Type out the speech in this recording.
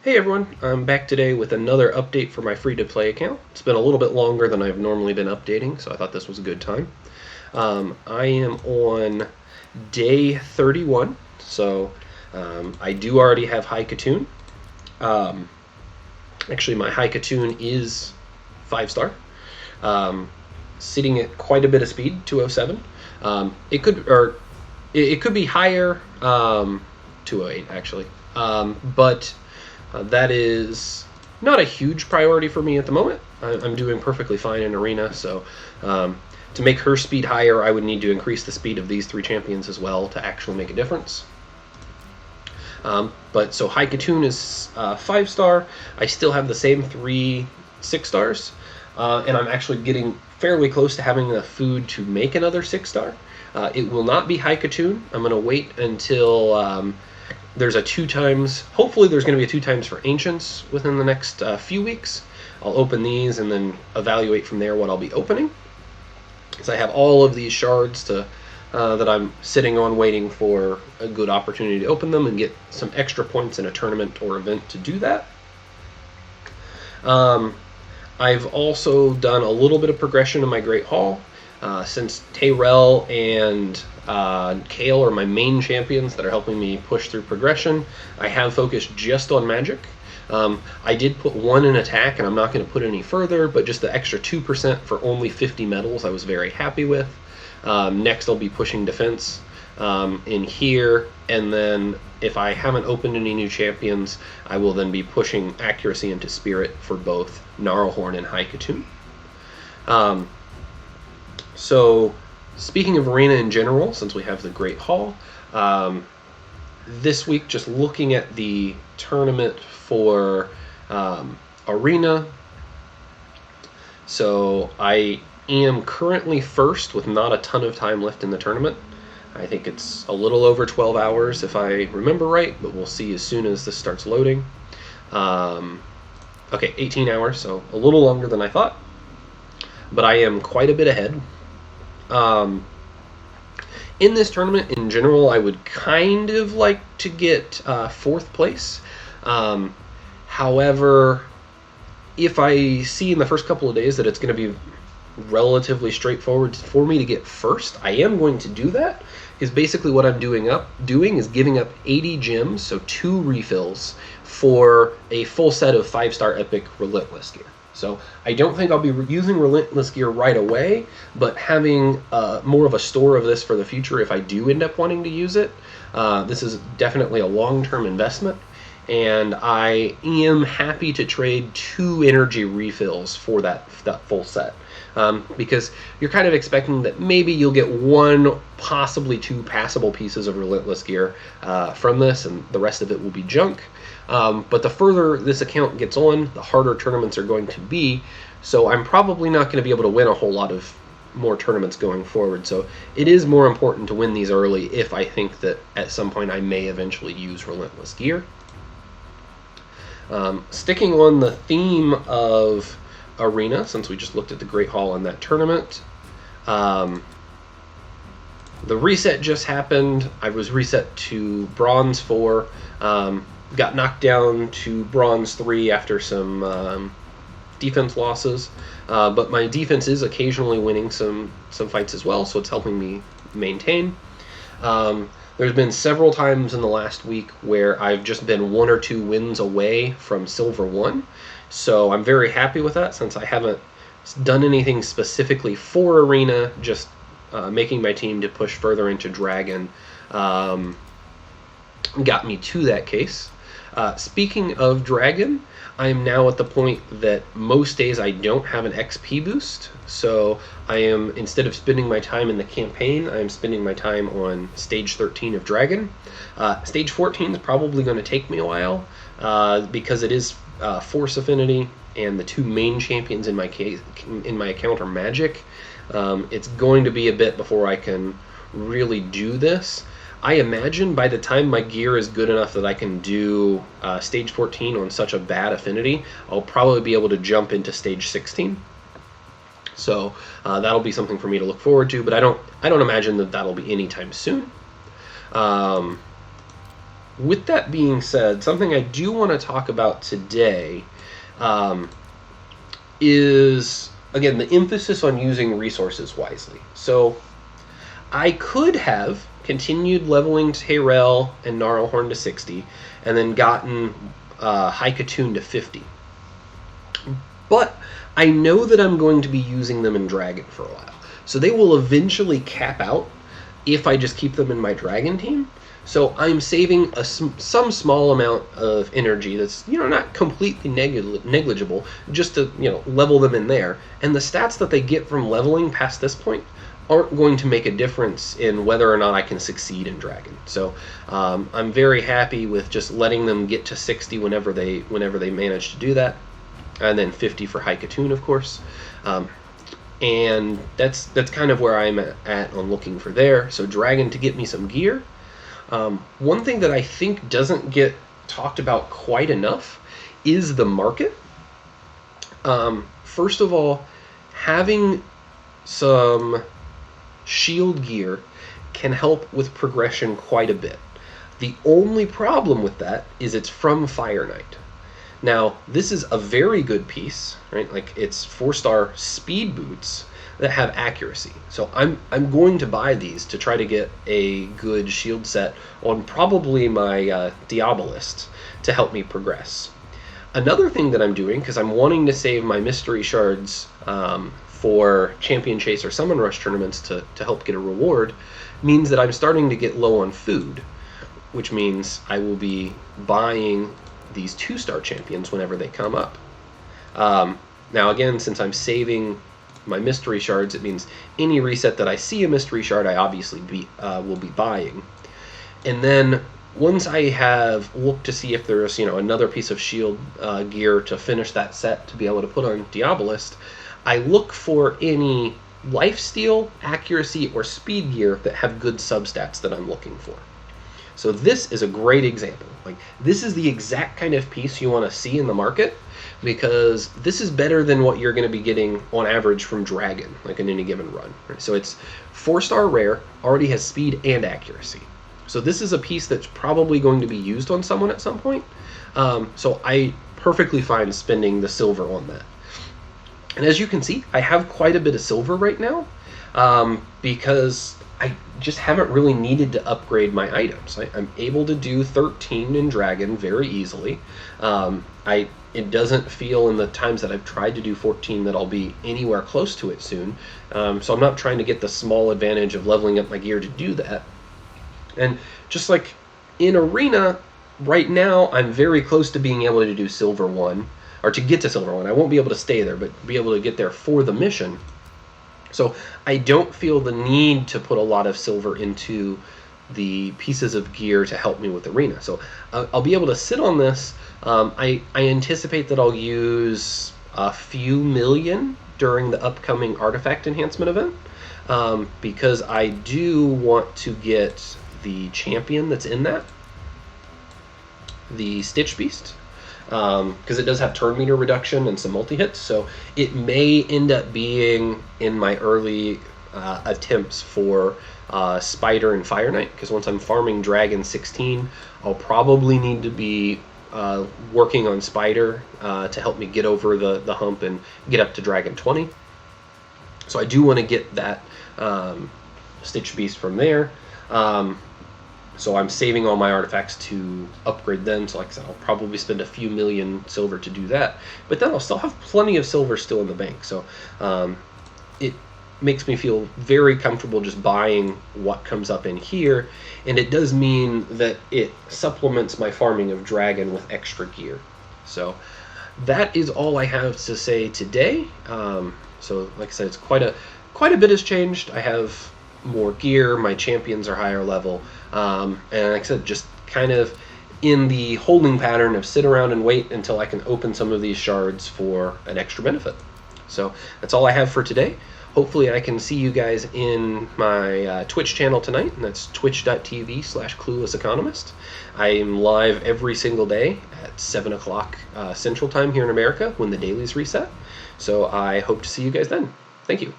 Hey everyone, I'm back today with another update for my free-to-play account. It's been a little bit longer than I've normally been updating, so I thought this was a good time. I am on day 31, so I do already have High Katoon. Actually, my High Katoon is 5-star, sitting at quite a bit of speed, 207. It could be higher, 208 actually, but that is not a huge priority for me at the moment. I'm doing perfectly fine in Arena, so to make her speed higher, I would need to increase the speed of these three champions as well to actually make a difference. But so High Katoon is 5-star. I still have the same 3 6-stars, and I'm actually getting fairly close to having enough food to make another 6-star. It will not be High Katoon. I'm going to wait until there's a 2 times. Hopefully, there's going to be a 2 times for Ancients within the next few weeks. I'll open these and then evaluate from there what I'll be opening. So I have all of these shards to that I'm sitting on waiting for a good opportunity to open them and get some extra points in a tournament or event to do that. I've also done a little bit of progression in my Great Hall. Since Tayrell and Kale are my main champions that are helping me push through progression, I have focused just on magic. I did put 1 in attack, and I'm not going to put any further, but just the extra 2% for only 50 medals I was very happy with. Next I'll be pushing defense in here, and then if I haven't opened any new champions, I will then be pushing accuracy into spirit for both Gnarlhorn and High Katoon. So speaking of Arena in general, since we have the Great Hall, this week just looking at the tournament for Arena, so I am currently first with not a ton of time left in the tournament. I think it's a little over 12 hours if I remember right, but we'll see as soon as this starts loading. Okay, 18 hours, so a little longer than I thought, but I am quite a bit ahead. In this tournament in general, I would kind of like to get 4th place. However, if I see in the first couple of days that it's going to be relatively straightforward for me to get first, I am going to do that. Because basically what I'm doing is giving up 80 gems, so 2 refills, for a full set of 5-star epic Relentless gear. So I don't think I'll be using Relentless gear right away, but having more of a store of this for the future if I do end up wanting to use it. This is definitely a long-term investment, and I am happy to trade 2 energy refills for that full set. Because you're kind of expecting that maybe you'll get 1, possibly 2 passable pieces of Relentless gear from this, and the rest of it will be junk. But the further this account gets on, the harder tournaments are going to be, so I'm probably not going to be able to win a whole lot of more tournaments going forward. So it is more important to win these early if I think that at some point I may eventually use Relentless gear. Sticking on the theme of Arena, since we just looked at the Great Hall in that tournament, the reset just happened. I was reset to Bronze 4, got knocked down to Bronze 3 after some defense losses, but my defense is occasionally winning some fights as well, so it's helping me maintain. There's been several times in the last week where I've just been 1 or 2 wins away from Silver 1, so I'm very happy with that since I haven't done anything specifically for Arena, just making my team to push further into Dragon got me to that case. Speaking of Dragon, I am now at the point that most days I don't have an XP boost, so I am, instead of spending my time in the campaign, I am spending my time on Stage 13 of Dragon. Stage 14 is probably going to take me a while, because it is Force Affinity, and the 2 main champions in my account are Magic. It's going to be a bit before I can really do this. I imagine by the time my gear is good enough that I can do Stage 14 on such a bad affinity, I'll probably be able to jump into Stage 16. So that'll be something for me to look forward to, but I don't imagine that that'll be anytime soon. with that being said, something I do want to talk about today um, is, again, the emphasis on using resources wisely. So I could have continued leveling Tayrell and Gnarlhorn to 60 and then gotten Haikatoon to 50. But I know that I'm going to be using them in Dragon for a while. So they will eventually cap out if I just keep them in my Dragon team. So I'm saving some small amount of energy that's, not completely negligible, just to, level them in there. And the stats that they get from leveling past this point aren't going to make a difference in whether or not I can succeed in Dragon. So I'm very happy with just letting them get to 60 whenever they manage to do that, and then 50 for Haikatoon, of course. And that's kind of where I'm at on looking for there. So Dragon to get me some gear. One thing that I think doesn't get talked about quite enough is the market. First of all, having some shield gear can help with progression quite a bit. The only problem with that is it's from Fire Knight. Now, this is a very good piece, right? Like, it's 4-star speed boots that have accuracy. So I'm going to buy these to try to get a good shield set on probably my Diabolist to help me progress. Another thing that I'm doing, because I'm wanting to save my mystery shards for Champion Chase or Summon Rush tournaments to help get a reward, means that I'm starting to get low on food, which means I will be buying these 2-star champions whenever they come up. Now again, since I'm saving my mystery shards, it means any reset that I see a mystery shard, I obviously will be buying. And then once I have looked to see if there's another piece of shield gear to finish that set to be able to put on Diabolist, I look for any lifesteal, accuracy, or speed gear that have good substats that I'm looking for. So this is a great example. Like, this is the exact kind of piece you want to see in the market, because this is better than what you're going to be getting on average from Dragon, like in any given run. Right? So it's 4-star rare, already has speed and accuracy. So this is a piece that's probably going to be used on someone at some point. So I perfectly fine spending the silver on that. And as you can see, I have quite a bit of silver right now, because I just haven't really needed to upgrade my items. I'm able to do 13 in Dragon very easily. It doesn't feel in the times that I've tried to do 14 that I'll be anywhere close to it soon. So I'm not trying to get the small advantage of leveling up my gear to do that. And just like in Arena, right now I'm very close to being able to do Silver 1, or to get to Silver 1. I won't be able to stay there, but be able to get there for the mission. So I don't feel the need to put a lot of silver into the pieces of gear to help me with Arena. So I'll be able to sit on this. I anticipate that I'll use a few million during the upcoming artifact enhancement event, because I do want to get the champion that's in that, the Stitch Beast, because it does have turn meter reduction and some multi-hits, so it may end up being in my early attempts for Spider and Fire Knight, because once I'm farming Dragon 16, I'll probably need to be working on Spider to help me get over the hump and get up to Dragon 20. So I do want to get that Stitch Beast from there. So I'm saving all my artifacts to upgrade them. So like I said, I'll probably spend a few million silver to do that. But then I'll still have plenty of silver still in the bank. So it makes me feel very comfortable just buying what comes up in here. And it does mean that it supplements my farming of Dragon with extra gear. So that is all I have to say today. So like I said, it's quite a bit has changed. I have more gear, my champions are higher level, and like I said, just kind of in the holding pattern of sit around and wait until I can open some of these shards for an extra benefit. So that's all I have for today. Hopefully I can see you guys in my Twitch channel tonight, and that's twitch.tv/cluelesseconomist. I am live every single day at 7 o'clock Central Time here in America when the dailies reset. So I hope to see you guys then. Thank you.